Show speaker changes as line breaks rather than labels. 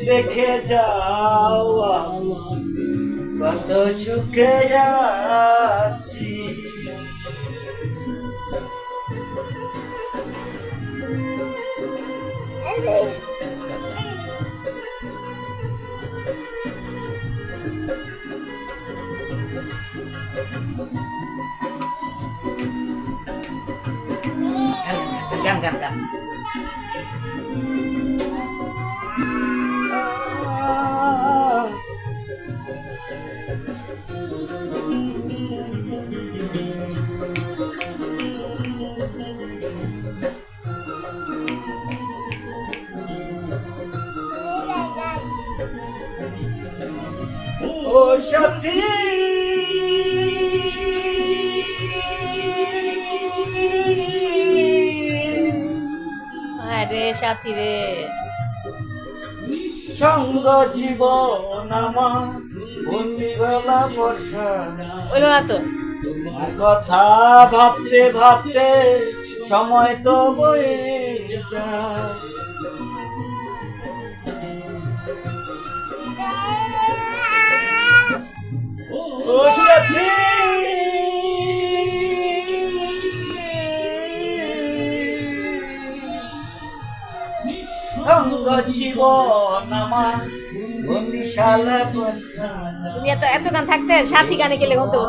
রেখে যাও আমার কত সুখে আছি। গান গান গান ও সাথী
আরে সাথী রে,
সঙ্গ জীবন আমার বন্দি গলা বর্ষা।
বললো না তো।
তোমার কথা ভাবতে ভাবতে সময় তো বয়ে যায়। ও সাথী সঙ্গ জীবন আমার বন্দিশালা বর্ষা।
তুমি এত গান থাকতে সাথী গানে গেলে হতো।